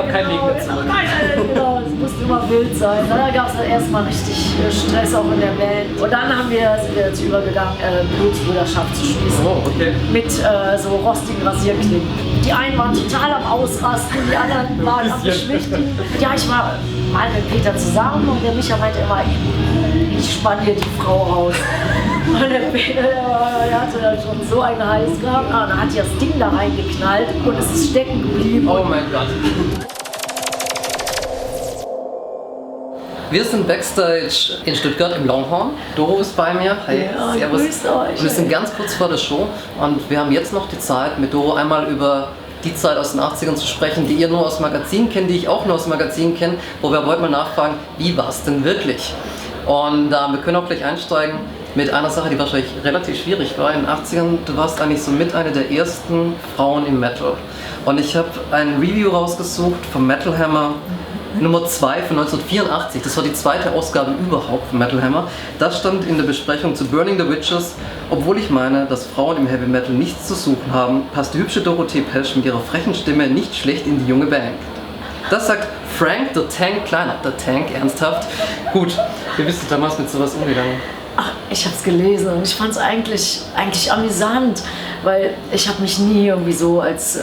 noch kein Weg mehr zurück. Genau, es musste immer wild sein. Da gab es dann erstmal richtig Stress auch in der Band. Und dann sind wir dazu übergegangen, Blutsbrüderschaft zu schließen. Oh, okay. Mit so rostigen Rasierklingen. Die einen waren total am Ausrasten, die anderen waren am Beschwichtigen. Ja, ich war mal mit Peter zusammen und der Micha meinte immer, ich spann dir die Frau raus. Und der Peter, der hatte dann schon so einen Hals gehabt. Ah, dann hat die das Ding da reingeknallt und es ist stecken geblieben. Oh mein Gott. Wir sind Backstage in Stuttgart im Longhorn. Doro ist bei mir. Hi, Ja, servus. grüßt euch. Und wir sind ganz kurz vor der Show und wir haben jetzt noch die Zeit, mit Doro einmal über die Zeit aus den 80ern zu sprechen, die ihr nur aus Magazin kennt, die ich auch nur aus Magazin kenne, wo wir heute mal nachfragen, wie war es denn wirklich? Und wir können auch gleich einsteigen mit einer Sache, die wahrscheinlich relativ schwierig war. In den 80ern, du warst eigentlich so mit einer der ersten Frauen im Metal. Und ich habe ein Review rausgesucht vom Metal Hammer Nummer 2 von 1984. Das war die zweite Ausgabe überhaupt von Metal Hammer. Das stand in der Besprechung zu Burning the Witches. Obwohl ich meine, dass Frauen im Heavy Metal nichts zu suchen haben, passt die hübsche Dorothee Pesch mit ihrer frechen Stimme nicht schlecht in die junge Band. Das sagt Frank the Tank Kleiner. Der Tank, ernsthaft? Gut, wie bist du damals mit sowas umgegangen? Ach, ich habe es gelesen und ich fand es eigentlich amüsant, weil ich habe mich nie irgendwie so als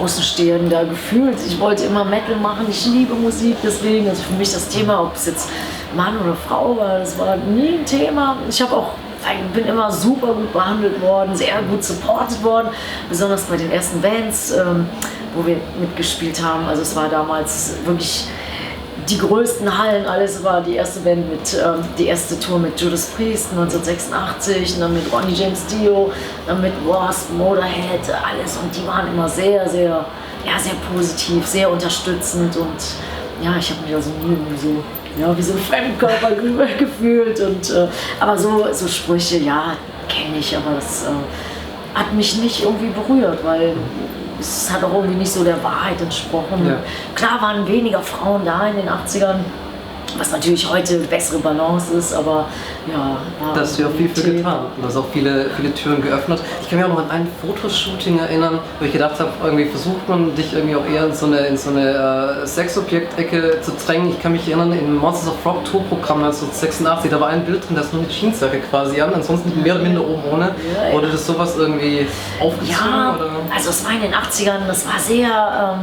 Außenstehender gefühlt. Ich wollte immer Metal machen, ich liebe Musik, deswegen, also für mich das Thema, ob es jetzt Mann oder Frau war, das war nie ein Thema. Ich bin immer super gut behandelt worden, sehr gut supported worden, besonders bei den ersten Bands, wo wir mitgespielt haben. Also es war damals wirklich die größten Hallen, alles war die erste Band die erste Tour mit Judas Priest 1986, und dann mit Ronnie James Dio, dann mit Wasp, Motorhead, alles, und die waren immer sehr, sehr, sehr positiv, sehr unterstützend, und ja, ich habe mich also nie irgendwie so, wie so ein Fremdkörper gefühlt, und aber so Sprüche, ja, kenne ich, aber das hat mich nicht irgendwie berührt, weil es hat auch irgendwie nicht so der Wahrheit entsprochen. Ja. Klar waren weniger Frauen da in den 80ern, was natürlich heute bessere Balance ist, aber ja. Da hast du ja auch viel für getan und hast auch viele Türen geöffnet. Ich kann mich auch noch an ein Fotoshooting erinnern, wo ich gedacht habe, irgendwie versucht man dich irgendwie auch eher in so eine Sexobjekt-Ecke zu drängen. Ich kann mich erinnern, im Monsters of Rock Tourprogramm 1986, da war ein Bild drin, da ist nur eine Jeansjacke quasi an, ansonsten mehr oder minder oben ohne. Ja, wurde das sowas irgendwie aufgezogen? Ja, oder? Also es war in den 80ern, das war sehr...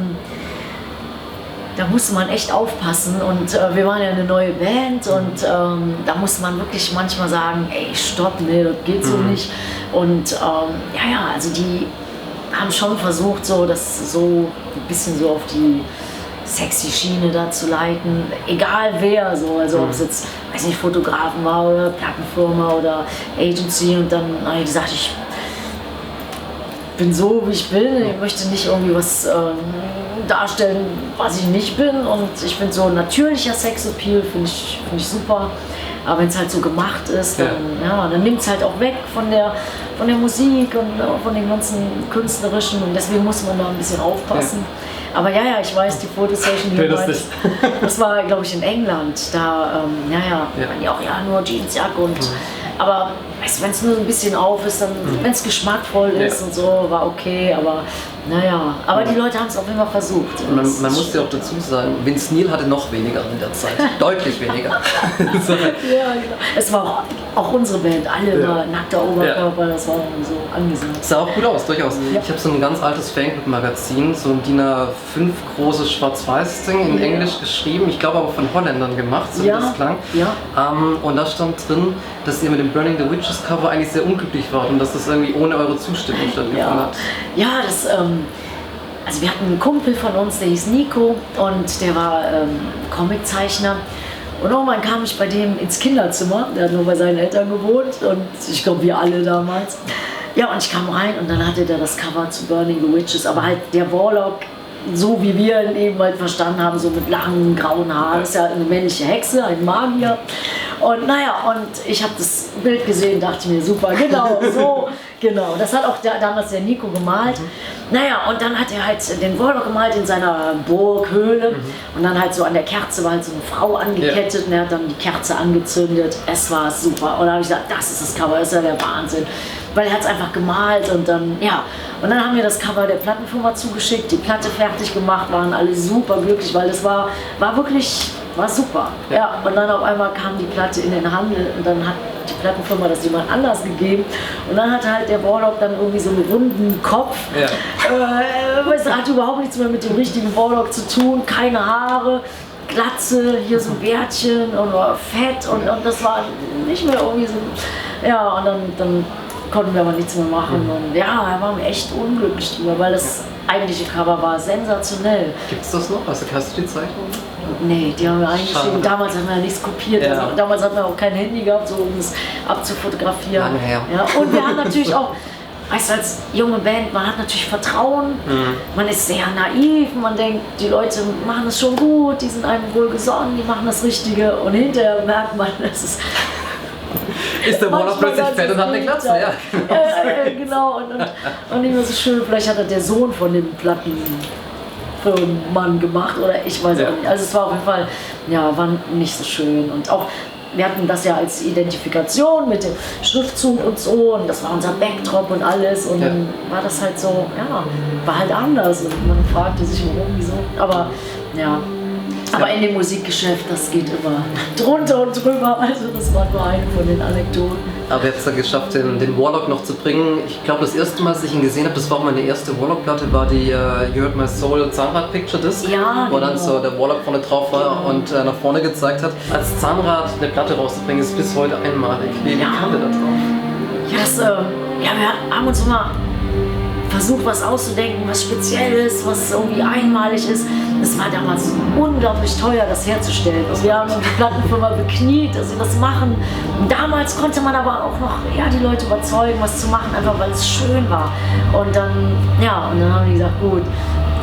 da musste man echt aufpassen, und wir waren ja eine neue Band, und da musste man wirklich manchmal sagen, ey, stopp, nee, das geht so nicht. Und also die haben schon versucht, so das so ein bisschen so auf die sexy Schiene da zu leiten, egal wer, so, also ob es jetzt, weiß nicht, Fotografen war oder Plattenfirma oder Agency, und dann habe ich gesagt, ich bin so, wie ich bin, ich möchte nicht irgendwie was darstellen, was ich nicht bin, und ich finde so natürlicher Sexappeal finde ich super, aber wenn es halt so gemacht ist, dann nimmt es halt auch weg von der Musik und von den ganzen künstlerischen, und deswegen muss man da ein bisschen aufpassen. Ja. Aber ich weiß, die Fotosession, das war, glaube ich, in England, da waren die auch nur Jeansjacke und aber weißt du, wenn es nur so ein bisschen auf ist, dann, wenn es geschmackvoll ist und so, war okay, aber aber die Leute haben es auch immer versucht. Man muss ja auch dazu sagen, Vince Neil hatte noch weniger in der Zeit, deutlich weniger. So. Ja, genau. Es war auch unsere Band, alle immer nackter Oberkörper, das war so angesagt. Sah auch gut aus, durchaus. Ja. Ich habe so ein ganz altes Fanclub-Magazin, so ein DIN A5 großes Schwarz-Weiß-Ding in Englisch geschrieben, ich glaube aber von Holländern gemacht, so wie das klang. Ja. Und da stand drin, dass ihr mit dem Burning the Witches Cover eigentlich sehr unglücklich wart und dass das irgendwie ohne eure Zustimmung stattgefunden hat. Ja, das also wir hatten einen Kumpel von uns, der hieß Nico, und der war Comiczeichner, und irgendwann kam ich bei dem ins Kinderzimmer, der hat nur bei seinen Eltern gewohnt, und ich glaube wir alle damals. Ja, und ich kam rein, und dann hatte der das Cover zu Burning the Witches, aber halt der Warlock, so wie wir ihn eben halt verstanden haben, so mit langen grauen Haaren, das ist ja eine männliche Hexe, ein Magier. Und und ich habe das Bild gesehen, dachte mir, super, genau, so, genau. Das hat auch damals der Nico gemalt. Und dann hat er halt den Warlock gemalt in seiner Burghöhle, und dann halt so an der Kerze war halt so eine Frau angekettet, und er hat dann die Kerze angezündet. Es war super. Und da habe ich gesagt, das ist das Cover, das ist ja der Wahnsinn. weil er hat es einfach gemalt und dann, ja. Und dann haben wir das Cover der Plattenfirma zugeschickt, die Platte fertig gemacht, waren alle super glücklich, weil es war wirklich, war super. Ja, und dann auf einmal kam die Platte in den Handel und dann hat die Plattenfirma das jemand anders gegeben und dann hatte halt der Warlock dann irgendwie so einen runden Kopf. Ja. Es hat überhaupt nichts mehr mit dem richtigen Warlock zu tun, keine Haare, Glatze, hier so ein Bärtchen und Fett und das war nicht mehr irgendwie so, ja, und dann konnten wir aber nichts mehr machen und ja, da waren wir echt unglücklich drüber, weil das eigentliche Cover war sensationell. Gibt's das noch? Also hast du die Zeichnung? Nee, die haben wir eingeschrieben. Damals haben wir ja nichts kopiert. Ja. Also, damals hatten wir auch kein Handy gehabt, so, um es abzufotografieren. Lange her. Ja, und wir haben natürlich auch, weißt du, als junge Band, man hat natürlich Vertrauen, man ist sehr naiv, man denkt, die Leute machen es schon gut, die sind einem wohlgesonnen, die machen das Richtige und hinterher merkt man, dass es ist der Warlock plötzlich fett und hat eine Glatze, ja. Genau, und nicht mehr so schön, vielleicht hat er der Sohn von dem Mann gemacht oder ich weiß auch nicht. Also es war auf jeden Fall, ja, war nicht so schön und auch wir hatten das ja als Identifikation mit dem Schriftzug und so und das war unser Backdrop und alles und dann war das halt so, ja, war halt anders und man fragte sich warum, wieso, aber ja. Aber in dem Musikgeschäft, das geht immer drunter und drüber, also das war nur eine von den Anekdoten. Aber ihr habt es dann geschafft, den Warlock noch zu bringen. Ich glaube, das erste Mal, als ich ihn gesehen habe, das war auch meine erste Warlock-Platte, war die You Heard My Soul Zahnrad-Picture-Disc, wo dann so der Warlock vorne drauf war und nach vorne gezeigt hat. Als Zahnrad eine Platte rauszubringen, ist bis heute einmalig. Wie kam der da drauf? Ja, wir haben uns immer versucht, was auszudenken, was Spezielles, was irgendwie einmalig ist. Es war damals unglaublich teuer, das herzustellen. Und wir haben die Plattenfirma bekniet, dass sie das machen. Und damals konnte man aber auch noch die Leute überzeugen, was zu machen, einfach weil es schön war. Und dann haben die gesagt, gut,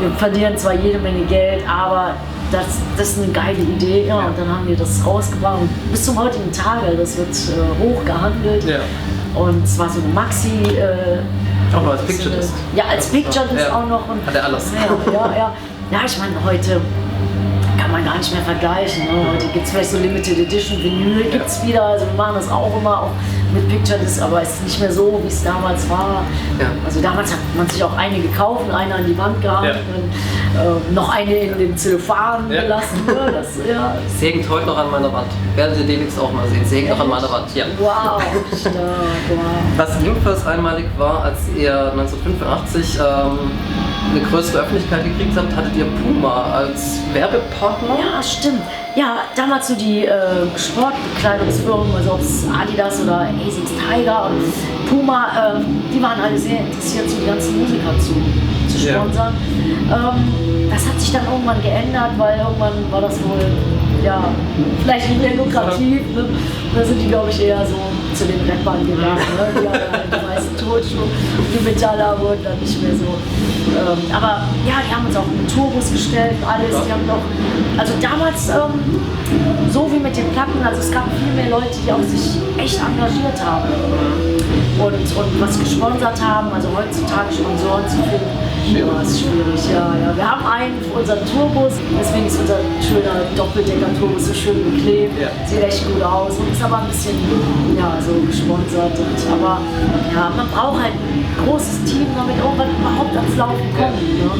wir verlieren zwar jede Menge Geld, aber das ist eine geile Idee. Ja, und dann haben wir das rausgebracht. Und bis zum heutigen Tage, das wird hoch gehandelt. Ja. Und es war so eine Maxi. Auch noch als Picture Disc. Ja, als Picture Disc auch noch. Und hat er alles. Ja, ich meine, heute kann man gar nicht mehr vergleichen. Ne? Heute gibt es vielleicht so Limited Edition Vinyl, gibt es wieder. Also wir machen das auch immer auch mit Picture Disc, aber es ist nicht mehr so, wie es damals war. Ja. Also damals hat man sich auch eine gekauft, eine an die Wand gehangen und noch eine in den Zellophan gelassen. Ne? Das, sägt heute noch an meiner Wand. Werdet ihr demnächst auch mal sehen. Sägt noch an meiner Wand. Ja. Wow, stark, wow. Was ebenfalls einmalig war, als ihr 1985 eine größere Öffentlichkeit gekriegt habt, hattet ihr Puma als Werbepartner? Ja, stimmt. Ja, damals so die Sportbekleidungsfirmen, also ob es Adidas oder ASICS Tiger und Puma, die waren alle sehr interessiert, so die ganzen Musiker zu sponsern. Das hat sich dann irgendwann geändert, weil irgendwann war das wohl vielleicht nicht mehr lukrativ. Ne? Da sind die, glaube ich, eher so zu den Rappern gegangen. Ne? Die haben halt die meisten Turnschuhe, die Metaller wurden dann nicht mehr so. Aber die haben uns auch einen Tourbus gestellt, alles. Die haben doch, also damals, so wie mit den Platten, also es gab viel mehr Leute, die auch sich echt engagiert haben und was gesponsert haben. Also heutzutage Sponsoren zu finden, ist schwierig. Ja. Wir haben einen für unseren Tourbus, deswegen ist unser schöner Doppeldecker-Tourbus so schön geklebt. Ja. Sieht echt gut aus und ist aber ein bisschen so gesponsert. Aber man braucht halt ein großes Team, damit irgendwann überhaupt ans Laufen kommt. Ja.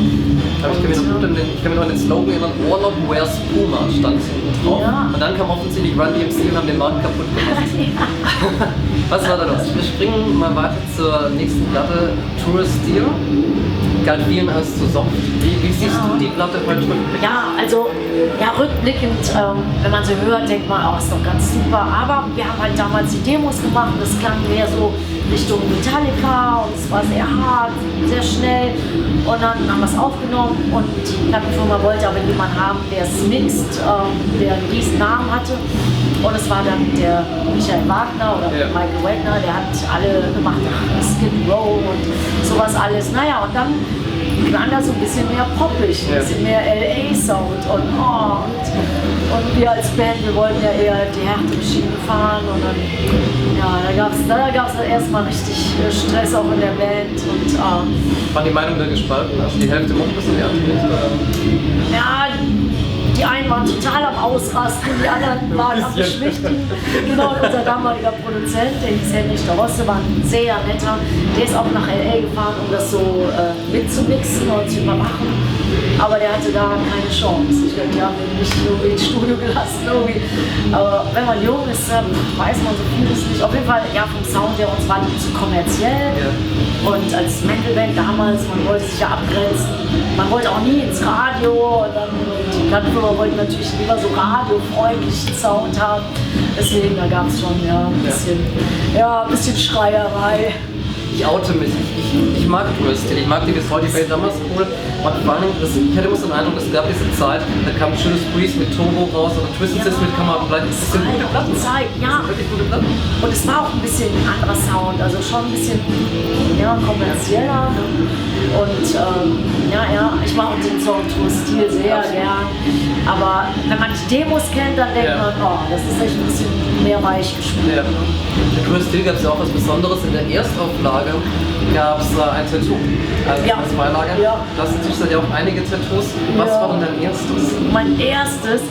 Aber ich kann mich noch an den Slogan erinnern, Warlock wears Puma stand hinten drauf. Ja. Und dann kam offensichtlich Run DMC und haben den Markt kaputt gemacht. Was war da los? Wir springen mal weiter zur nächsten Platte, Tourist Steel. Galt vielen als zu soft. Wie siehst du die Platte heute rückblickend? Ja, also rückblickend, wenn man sie hört, denkt man, ist doch ganz super. Aber wir haben halt damals die Demos gemacht, das klang mehr so Richtung Metallica und es war sehr hart, sehr schnell. Und dann haben wir es aufgenommen und die Plattenfirma wollte aber jemanden haben, der es mixt, der einen riesen Namen hatte. Und es war dann der Michael Wagner oder Michael Wagner, der hat alle gemacht, Skid Row und sowas alles. Naja, und dann klang das so ein bisschen mehr poppig, ein bisschen mehr LA-Sound und wir als Band, wir wollten ja eher die härtere Schiene fahren und dann, da gab's dann erstmal richtig Stress auch in der Band und war die Meinung da gespalten? Also die Hälfte mochte es und die andere nicht? Ja, die einen waren total am ausrasten, die anderen waren am Beschwichtigen. Genau, und unser damaliger Produzent, der hieß Henrich de Rosse, war ein sehr netter. Der ist auch nach L.A. gefahren, um das so mitzumixen und zu überwachen. Aber der hatte da keine Chance. Ich glaube, die haben ihn nicht irgendwie ins Studio gelassen. Irgendwie. Aber wenn man jung ist, weiß man so vieles nicht. Auf jeden Fall, ja, vom Sound her, uns war die zu kommerziell. Ja. Und als Metal-Band damals, man wollte sich ja abgrenzen. Man wollte auch nie ins Radio. Und dann die Plattenfirma wollten natürlich lieber so radiofreundlichen Sound haben. Deswegen, da gab es schon ein bisschen Schreierei. Ich oute mich. Ich mag Twisted, ich mag die bis heute, die Band damals cool. Und vor allem, ich hatte immer so den Eindruck, es gab diese Zeit, da kam Judas Priest mit Turbo raus oder Twisted Sister mit Kamera Blind. Das sind gute Platten. Zeit, ja. Das sind wirklich gute Platten. Und es war auch ein bisschen ein anderer Sound, also schon ein bisschen kommerzieller. Und ich mag den Song-Stil sehr gern. Aber wenn man die Demos kennt, dann denkt man, oh, das ist echt ein bisschen mehr weich gespielt. Ja. Mit Twisted gab es ja auch was Besonderes. In der Erstauflage gab es ein Tattoo als Beilage. Ja. Das ist natürlich ja auch einige Tattoos. Was war denn dein erstes? Mein erstes, das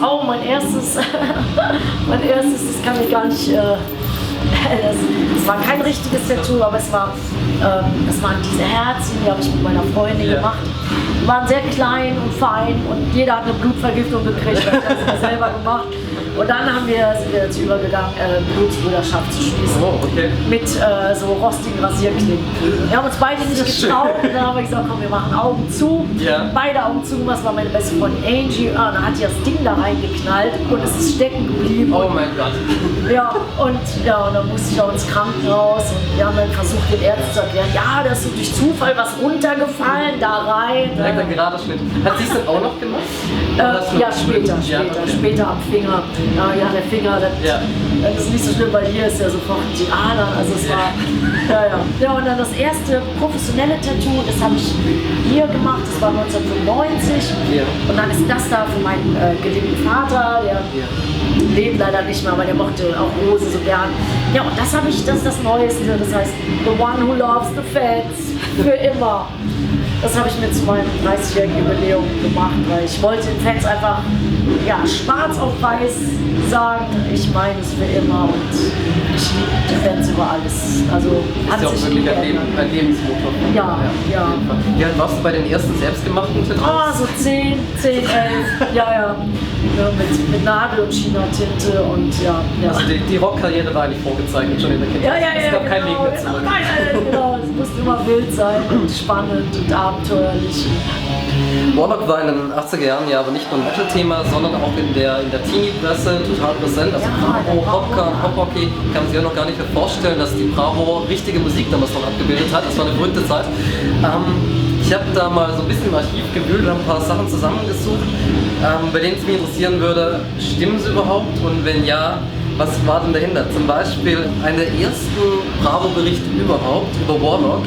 kann ich gar nicht, das war kein richtiges Tattoo, aber das waren diese Herzen, die habe ich mit meiner Freundin gemacht. Die waren sehr klein und fein und jeder hat eine Blutvergiftung gekriegt, das habe ich selber gemacht. Und dann sind wir dazu übergegangen, Blutsbrüderschaft zu schließen. Oh, okay. Mit so rostigen Rasierklingen. Wir haben uns beide nicht getraut und dann haben wir gesagt, komm, wir machen Augen zu. Ja. Beide Augen zu, was war meine beste Freundin Angie. Dann hat die das Ding da reingeknallt und es ist stecken geblieben. Oh mein Gott. Ja, und dann musste ich auch ins Krankenhaus und wir haben dann versucht, den Ärzten zu erklären, ja, da ist so durch Zufall was runtergefallen, da rein. Direkt ein gerader Schnitt. Hat sie es denn auch noch gemacht? Später am Finger. Der Finger, das ist nicht so schlimm, weil hier ist ja sofort die Adern, also es war, Ja, und dann das erste professionelle Tattoo, das habe ich hier gemacht, das war 1995. Ja. Und dann ist das da für meinen geliebten Vater, der lebt leider nicht mehr, aber der mochte auch Rose so gern. Ja, und das ist das Neueste, das heißt The One Who Loves the Fans, für immer. Das habe ich mir zu meinem 30-jährigen Jubiläum gemacht, weil ich wollte den Fans einfach schwarz auf weiß sagen, ich meine es für immer und ich liebe die Fans über alles. Also ist ja auch wirklich ein Lebensmotor. Ja. Wie alt warst du bei den ersten selbstgemachten Tattoos? So 10, 11, mit Nadel und China-Tinte und Also die Rockkarriere war eigentlich vorgezeichnet schon in der Kindheit. Es gab keinen Weg mehr zurück. Genau, es musste immer wild sein und spannend und abenteuerlich. Warlock war in den 80er Jahren aber nicht nur ein Metal-Thema, sondern auch in der Teenie-Presse total präsent. Also Bravo, Popcorn, Pop-Hockey, kann man sich ja noch gar nicht mehr vorstellen, dass die Bravo richtige Musik damals noch abgebildet hat. Das war eine verrückte Zeit. Ich habe da mal so ein bisschen im Archiv gewühlt und ein paar Sachen zusammengesucht, bei denen es mich interessieren würde, stimmen sie überhaupt und wenn ja, was war denn dahinter? Zum Beispiel einer der ersten Bravo-Berichte überhaupt über Warlock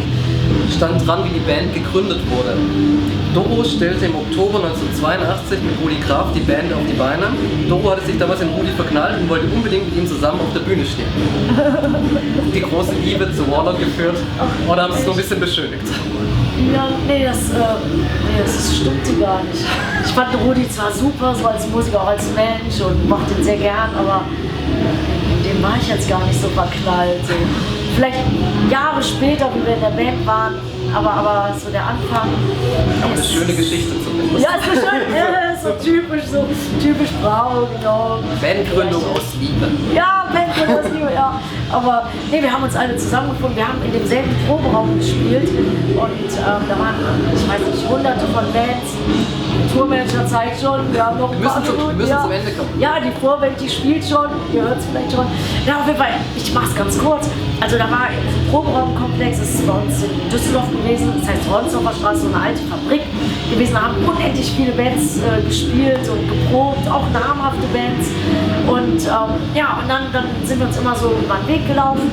stand dran, wie die Band gegründet wurde. Doro stellte im Oktober 1982 mit Rudi Graf die Band auf die Beine. Doro hatte sich damals in Rudi verknallt und wollte unbedingt mit ihm zusammen auf der Bühne stehen. Die große Liebe zu Warlock geführt oder haben sie es nur ein bisschen beschönigt? Ja, das stimmte gar nicht. Ich fand Rudi zwar super, so als Musiker, auch als Mensch und mochte ihn sehr gern, aber in dem war ich jetzt gar nicht so verknallt. So. Vielleicht Jahre später, wie wir in der Band waren, aber so der Anfang. Aber eine schöne Geschichte zumindest. Ja, so typisch Bravo, genau. Bandgründung aus Liebe. Ja, Bandgründung aus Liebe, ja. Aber wir haben uns alle zusammengefunden, wir haben in demselben Proberaum gespielt und da waren, ich weiß nicht, hunderte von Bands. Der Tourmanager zeigt schon, wir haben noch Wir müssen zum Ende kommen. Ja, die Vorband, die spielt schon, ihr hört es vielleicht schon. Ja, auf jeden Fall, ich mach's ganz kurz. Also da war ein Proberaumkomplex, das ist bei uns in Düsseldorf gewesen, das heißt Ronsdorfer Straße, so eine alte Fabrik gewesen, da haben unendlich viele Bands gespielt und geprobt, auch namhafte Bands. Und und dann sind wir uns immer so über den Weg gelaufen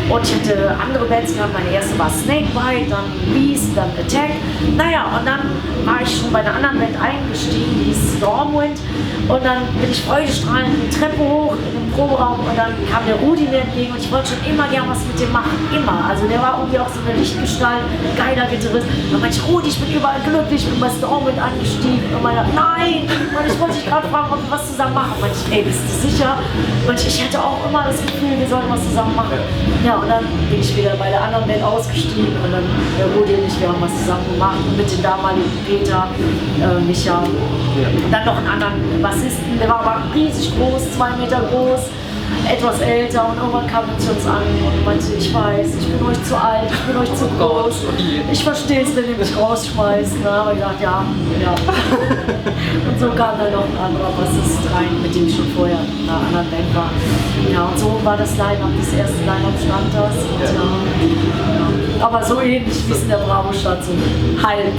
und ich hatte andere Bands gehabt, meine erste war Snakebite, dann Beast, dann Attack. Und dann war ich schon bei einer anderen Band eingestiegen, die ist Stormwind und dann bin ich freudestrahlend die Treppe hoch in den Proberaum und dann kam der Rudi mir entgegen und ich wollte schon immer gern was mit dem machen, immer. Also der war irgendwie auch so eine Lichtgestalt, geiler Gitarrist. Und meinte ich, Rudi, ich bin überall glücklich, ich bin bei Stormwind angestiegen. Und meinte, nein, ich wollte dich gerade fragen, ob wir was zusammen machen. Und meinte ich, ey, bist du sicher? Und ich hatte auch immer das Gefühl, wir sollen was zusammen machen. Ja, und dann bin ich wieder bei der anderen Band ausgestiegen und dann der Rudi und ich, wir haben was zusammen gemacht mit den damaligen Peter, Micha. Und dann noch einen anderen Bassisten, der war aber riesig groß, 2 Meter groß, etwas älter und irgendwann kam er zu uns an und meinte, ich weiß, ich bin euch zu alt, ich bin euch zu groß, ich verstehe es, wenn ihr mich rausschmeißt. Da habe ich gesagt, ja. Und so kam dann noch ein anderer Bassist rein, mit dem ich schon vorher in einer anderen Band war. Ja, und so war das Line-Up, das erste Line-Up stand das. Und, aber so ähnlich wie es in der Bravo-Stadt, so halb.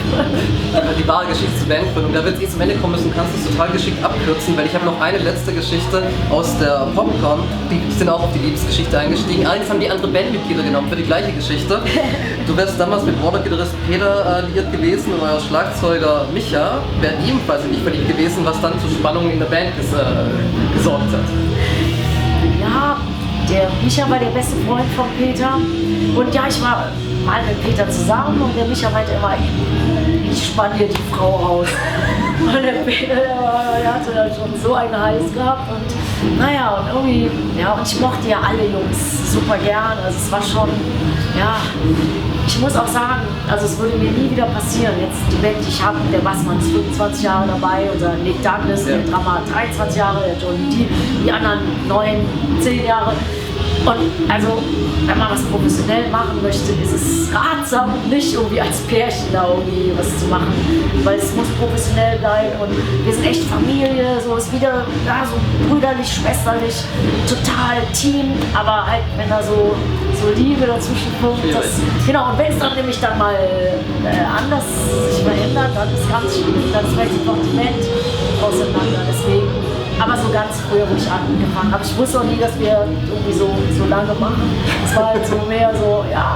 Die wahre Geschichte zur Bandgründung, da wird es zum Ende kommen müssen, kannst du es total geschickt abkürzen, weil ich habe noch eine letzte Geschichte aus der Popcorn, die sind auch auf die Liebesgeschichte eingestiegen. Allerdings haben die andere Bandmitglieder genommen für die gleiche Geschichte. Du wärst damals mit Warner-Gitarrist Peter liiert gewesen und euer Schlagzeuger Micha wäre ebenfalls nicht verliebt gewesen, was dann zu Spannungen in der Band gesorgt hat. Ja, der Micha war der beste Freund von Peter und ja, ich war mal mit Peter zusammen und der Micha meinte immer, ich spann hier die Frau aus. Und der Peter, der hatte dann schon so einen Hals gehabt und naja, und irgendwie, ja, und ich mochte ja alle Jungs super gern, also es war schon, ja, ich muss auch sagen, also es würde mir nie wieder passieren, jetzt die Band, die ich habe, der Bassmann ist 25 Jahre dabei, unser Nick Douglas, der Drummer 23 Jahre, der Johnny D, die anderen 9, 10 Jahre. Und also, wenn man was professionell machen möchte, ist es ratsam, nicht irgendwie als Pärchen da irgendwie was zu machen, weil es muss professionell bleiben und wir sind echt Familie, so ist wieder, ja, so brüderlich, schwesterlich, total Team, aber halt, wenn da so Liebe dazwischen kommt, das, genau, und wenn es dann nämlich dann mal anders sich verändert, dann ist ganz schwierig, dann fällt sich noch die Band auseinander, deswegen. Aber so ganz früh, wo ich angefangen habe. Ich wusste auch nie, dass wir irgendwie so lange machen. Es war halt so mehr so, ja,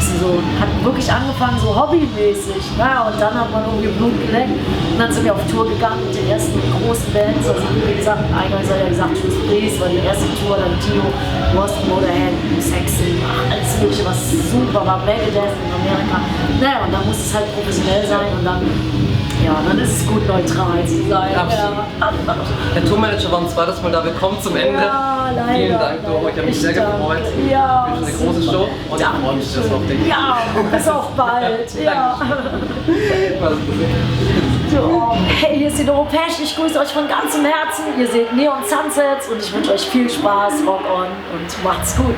so, hat wirklich angefangen so hobbymäßig. Naja, und dann hat man irgendwie Blut geleckt. Und dann sind wir auf Tour gegangen mit den ersten großen Bands. Also wie gesagt, eingangs hat ja gesagt, Judas Priest war die erste Tour, dann Tino, Boston, Motorhead, Saxon, alles mögliche, was super war, Megadeth in Amerika. Naja, und dann muss es halt professionell sein und dann, ja, dann ist es gut, neutral zu sein. Absolut. Ja. Der Tourmanager war ein zweites Mal da. Wir kommen zum Ende. Ja, leider. Vielen Dank, Doro. Ich habe mich sehr gefreut. Ja. Ich wünsche eine große Show und ich freue mich jetzt auf dich. Ja, bis auf bald. Ja. So. Hey, hier ist die Doro Pesch. Ich grüße euch von ganzem Herzen. Ihr seht Neon Sunsets und ich wünsche euch viel Spaß, Rock on und macht's gut.